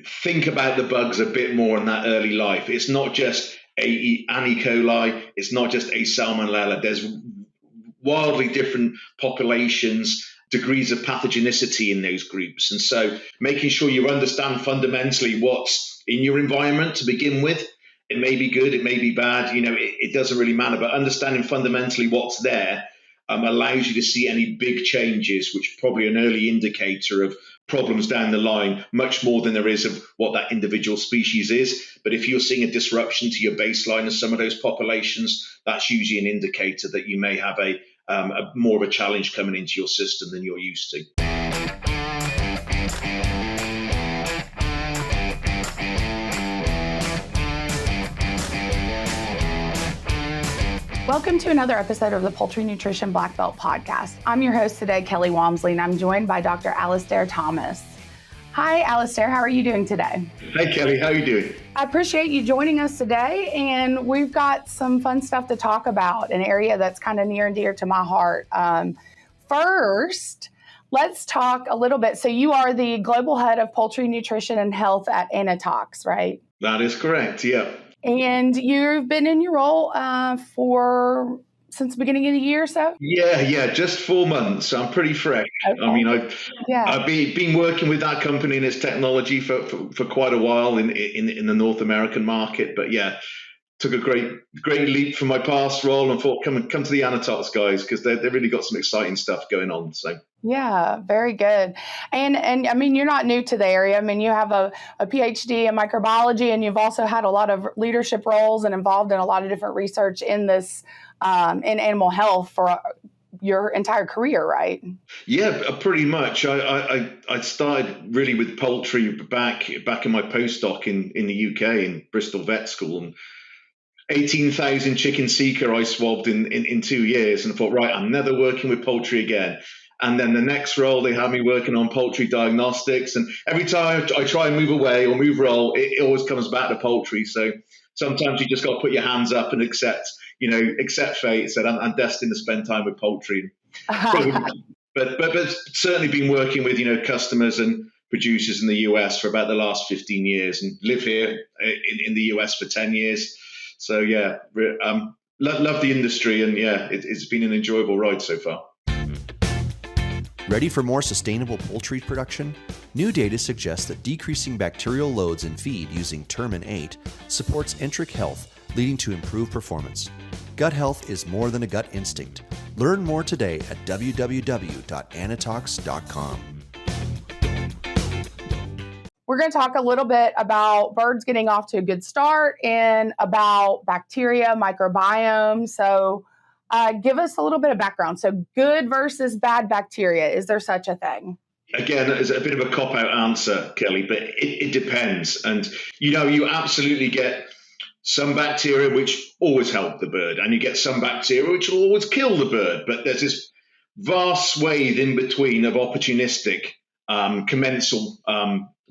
think about the bugs a bit more in that early life. It's not just a Anni coli, it's not just a Salmonella. There's wildly different populations, degrees of pathogenicity in those groups. And so making sure you understand fundamentally what's in your environment to begin with. It may be good, it may be bad, it doesn't really matter, but understanding fundamentally what's there allows you to see any big changes, which is probably an early indicator of problems down the line, much more than there is of what that individual species is. But if you're seeing a disruption to your baseline of some of those populations, that's usually an indicator that you may have a more of a challenge coming into your system than you're used to. Welcome to another episode of the Poultry Nutrition Blackbelt Podcast. I'm your host today, Kelly Walmsley, and I'm joined by Dr. Alastair Thomas. Hi, Alastair. How are you doing today? Hey, Kelly. How are you doing? I appreciate you joining us today, and we've got some fun stuff to talk about, an area that's kind of near and dear to my heart. First, let's talk a little bit. So you are the Global Head of Poultry Nutrition and Health at Anitox, right? That is correct, yeah. And you've been in your role since the beginning of the year or so? Yeah, just 4 months. I'm pretty fresh. Okay. I mean, I've been working with that company and its technology for quite a while in the North American market. But yeah, took a great leap from my past role and thought, come to the Anitox guys, because they've really got some exciting stuff going on. So. Yeah, very good. And I mean, you're not new to the area. I mean, you have a PhD in microbiology, and you've also had a lot of leadership roles and involved in a lot of different research in this, in animal health for your entire career, right? Yeah, pretty much. I started really with poultry back in my postdoc in the UK in Bristol Vet School, and 18,000 chicken Zika I swabbed in 2 years, and I thought, right, I'm never working with poultry again. And then the next role, they had me working on poultry diagnostics. And every time I try and move away or move role, it always comes back to poultry. So sometimes you just got to put your hands up and accept fate. Said I'm destined to spend time with poultry. but certainly been working with customers and producers in the US for about the last 15 years, and live here in the US for 10 years. So yeah, love the industry, and yeah, it's been an enjoyable ride so far. Ready for more sustainable poultry production? New data suggests that decreasing bacterial loads in feed using Termin 8 supports enteric health, leading to improved performance. Gut health is more than a gut instinct. Learn more today at www.anitox.com. We're going to talk a little bit about birds getting off to a good start and about bacteria, microbiome. So give us a little bit of background. So good versus bad bacteria. Is there such a thing? Again, it's a bit of a cop-out answer, Kelly, but it depends. And, you absolutely get some bacteria which always help the bird, and you get some bacteria which will always kill the bird. But there's this vast swathe in between of opportunistic, commensal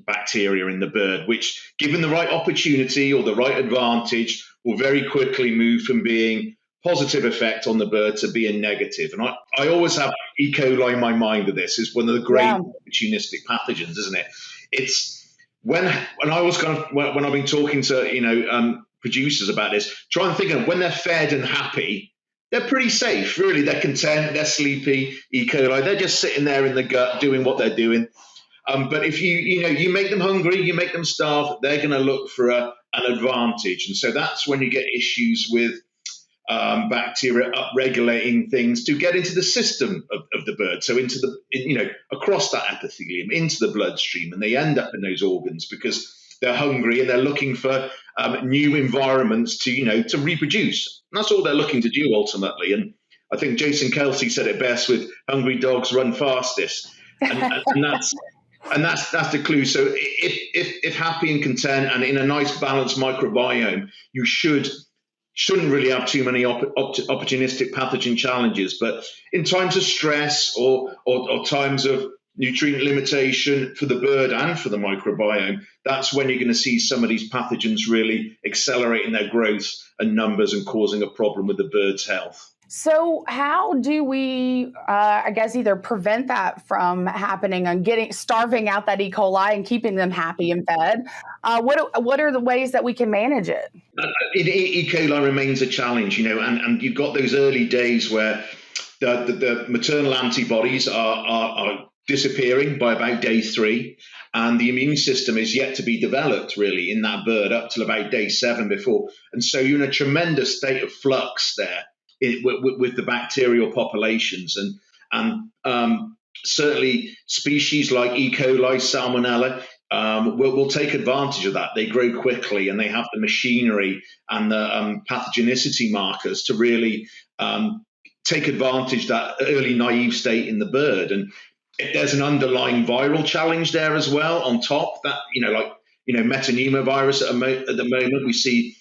bacteria in the bird, which, given the right opportunity or the right advantage, will very quickly move from being positive effect on the bird to being negative. And I always have E. coli in my mind of this. Is one of the great opportunistic pathogens, isn't it? It's when I was when I've been talking to producers about this, try and think of when they're fed and happy, they're pretty safe, really. They're content, they're sleepy. E. coli, they're just sitting there in the gut doing what they're doing. But if you make them hungry, you make them starve, they're going to look for an advantage. And so that's when you get issues with bacteria upregulating things to get into the system of the bird, so into across that epithelium, into the bloodstream, and they end up in those organs because they're hungry and they're looking for new environments to reproduce. And that's all they're looking to do ultimately. And I think Jason Kelsey said it best with "hungry dogs run fastest," and that's the clue. So if happy and content and in a nice balanced microbiome, you shouldn't really have too many opportunistic pathogen challenges. But in times of stress or times of nutrient limitation for the bird and for the microbiome, that's when you're going to see some of these pathogens really accelerating their growth and numbers and causing a problem with the bird's health. So how do we, I guess, either prevent that from happening and starving out that E. coli and keeping them happy and fed? What are the ways that we can manage it? E. coli remains a challenge, and you've got those early days where the maternal antibodies are disappearing by about day 3, and the immune system is yet to be developed really in that bird up till about day 7 before. And so you're in a tremendous state of flux there with the bacterial populations, and certainly species like E. coli, Salmonella will take advantage of that. They grow quickly and they have the machinery and the pathogenicity markers to really take advantage of that early naive state in the bird. And if there's an underlying viral challenge there as well on top, that metapneumovirus at the moment, we see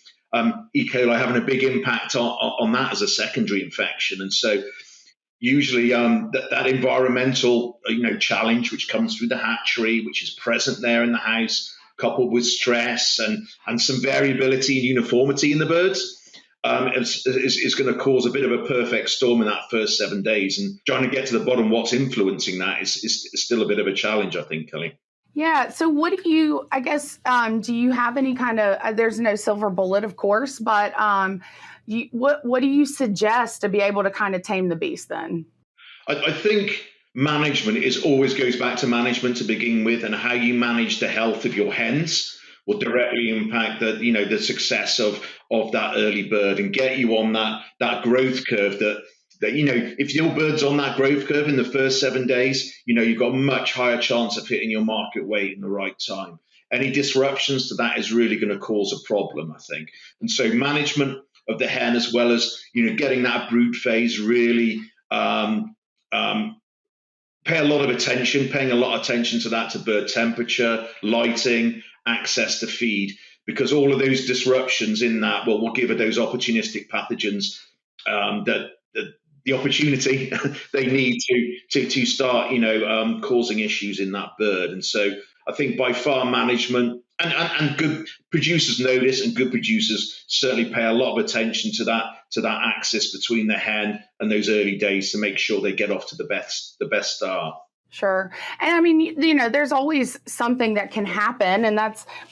E. coli having a big impact on that as a secondary infection. And so usually that environmental challenge which comes through the hatchery, which is present there in the house, coupled with stress and some variability and uniformity in the birds, is going to cause a bit of a perfect storm in that first 7 days. And trying to get to the bottom what's influencing that is still a bit of a challenge, I think, Kelly. Yeah. So what do you, I guess, do you have any kind of, there's no silver bullet, of course, but what do you suggest to be able to kind of tame the beast then? I think management always goes back to management to begin with, and how you manage the health of your hens will directly impact the success of that early bird and get you on that growth curve that if your bird's on that growth curve in the first 7 days, you've got a much higher chance of hitting your market weight in the right time. Any disruptions to that is really going to cause a problem, I think. And so management of the hen, as well as getting that brood phase, really paying a lot of attention to that, to bird temperature, lighting, access to feed, because all of those disruptions in that will give it those opportunistic pathogens that the opportunity they need to start causing issues in that bird. And so I think by far management and good producers know this, and good producers certainly pay a lot of attention to that axis between the hen and those early days to make sure they get off to the best start. Sure. And I mean, there's always something that can happen,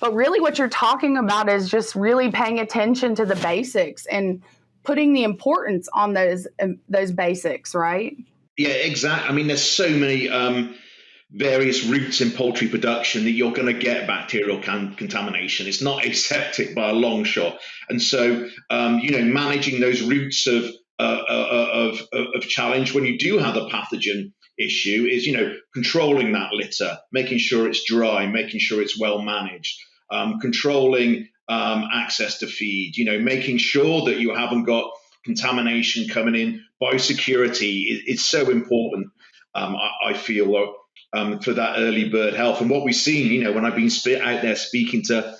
but really what you're talking about is just really paying attention to the basics and putting the importance on those basics, right? Yeah, exactly. I mean, there's so many various routes in poultry production that you're going to get bacterial contamination. It's not aseptic by a long shot. And so, managing those routes of challenge when you do have a pathogen issue is, controlling that litter, making sure it's dry, making sure it's well managed, controlling access to feed, making sure that you haven't got contamination coming in. Biosecurity is so important, I feel, for that early bird health. And what we've seen, when I've been out there speaking to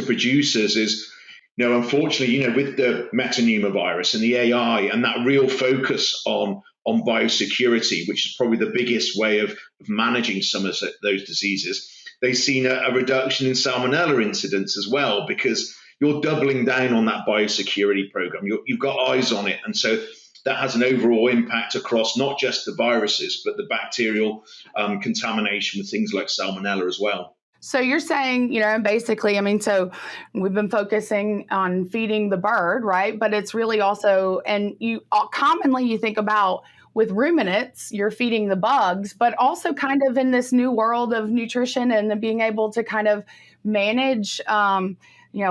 producers is, unfortunately, with the metapneumovirus and the AI and that real focus on biosecurity, which is probably the biggest way of managing some of those diseases, they've seen a reduction in Salmonella incidents as well, because you're doubling down on that biosecurity program. You've got eyes on it. And so that has an overall impact across not just the viruses, but the bacterial contamination with things like Salmonella as well. So you're saying, basically, so we've been focusing on feeding the bird, right? But it's really also, and commonly you think about with ruminants, you're feeding the bugs, but also kind of in this new world of nutrition and being able to kind of manage,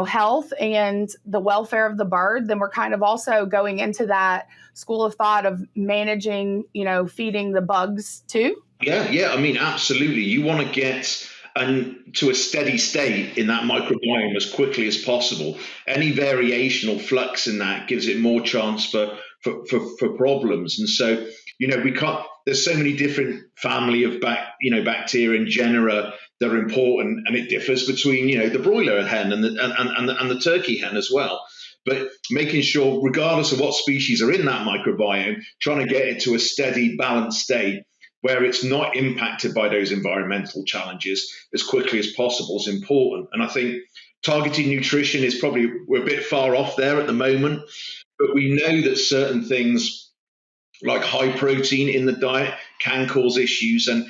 health and the welfare of the bird, then we're kind of also going into that school of thought of managing, feeding the bugs too. Yeah. I mean, absolutely. You want to get to a steady state in that microbiome as quickly as possible. Any variation or flux in that gives it more chance for problems. And so, there's so many different family of bacteria and genera that are important, and it differs between, the broiler hen and the turkey hen as well. But making sure, regardless of what species are in that microbiome, trying to get it to a steady, balanced state where it's not impacted by those environmental challenges as quickly as possible is important. And I think targeted nutrition we're a bit far off there at the moment, but we know that certain things like high protein in the diet can cause issues and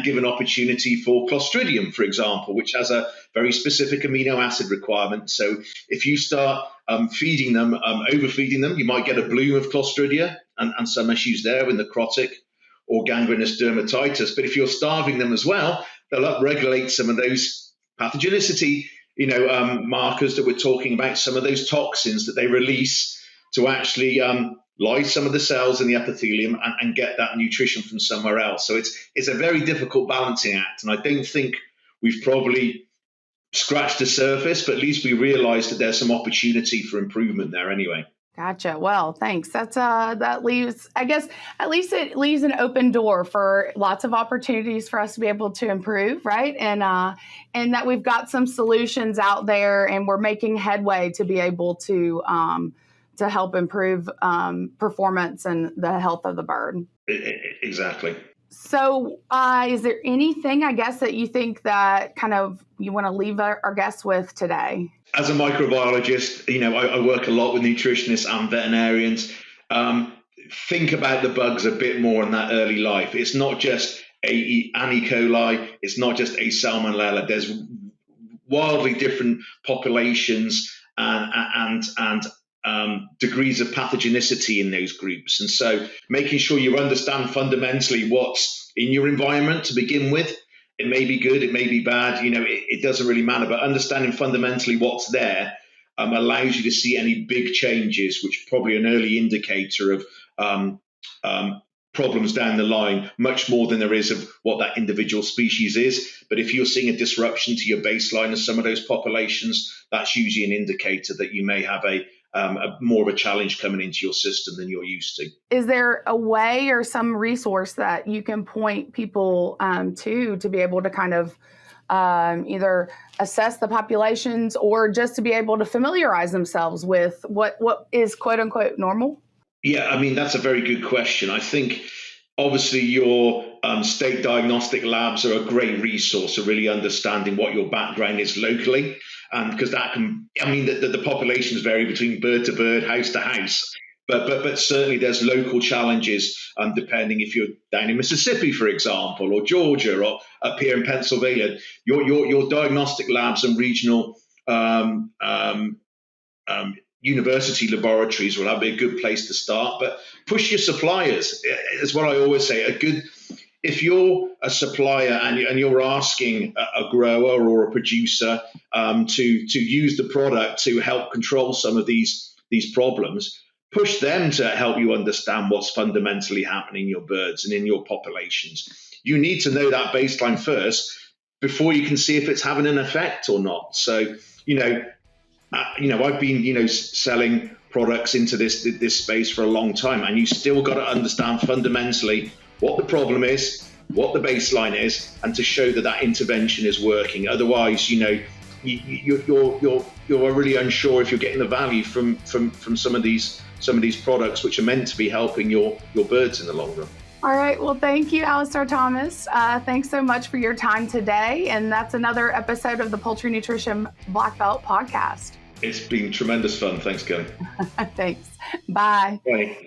give an opportunity for Clostridium, for example, which has a very specific amino acid requirement. So if you start feeding them, overfeeding them, you might get a bloom of Clostridia and some issues there with necrotic or gangrenous dermatitis. But if you're starving them as well, they'll upregulate some of those pathogenicity, markers that we're talking about, some of those toxins that they release to actually lyse some of the cells in the epithelium and get that nutrition from somewhere else. So it's a very difficult balancing act. And I don't think we've probably scratched the surface, but at least we realize that there's some opportunity for improvement there anyway. Gotcha. Well, thanks. That leaves, I guess, at least it leaves an open door for lots of opportunities for us to be able to improve, right? And that we've got some solutions out there, and we're making headway to be able to help improve performance and the health of the bird. Exactly. So is there anything, I guess, that you think that kind of you want to leave our guests with today? As a microbiologist, I work a lot with nutritionists and veterinarians. Think about the bugs a bit more in that early life. It's not just a Anni coli. It's not just a Salmonella. There's wildly different populations and degrees of pathogenicity in those groups. And so making sure you understand fundamentally what's in your environment to begin with. It may be good, it may be bad, it doesn't really matter, but understanding fundamentally what's there allows you to see any big changes, which are probably an early indicator of problems down the line, much more than there is of what that individual species is. But if you're seeing a disruption to your baseline of some of those populations, that's usually an indicator that you may have a more of a challenge coming into your system than you're used to. Is there a way or some resource that you can point people to be able to kind of either assess the populations or just to be able to familiarize themselves with what is quote unquote normal? Yeah, I mean, that's a very good question. I think obviously your state diagnostic labs are a great resource of really understanding what your background is locally. Because that can, the populations vary between bird to bird, house to house, but certainly there's local challenges depending if you're down in Mississippi, for example, or Georgia, or up here in Pennsylvania. Your diagnostic labs and regional university laboratories will be a good place to start. But push your suppliers is what I always say. If you're a supplier and you're asking a grower or a producer to use the product to help control some of these problems, push them to help you understand what's fundamentally happening in your birds and in your populations. You need to know that baseline first before you can see if it's having an effect or not. So, I've been, selling products into this space for a long time, and you still got to understand fundamentally what the problem is, what the baseline is, and to show that intervention is working. Otherwise, you're really unsure if you're getting the value from some of these products which are meant to be helping your birds in the long run. All right. Well, thank you, Alastair Thomas. Thanks so much for your time today. And that's another episode of the Poultry Nutrition Blackbelt Podcast. It's been tremendous fun. Thanks, Kelly. Thanks. Bye. Bye.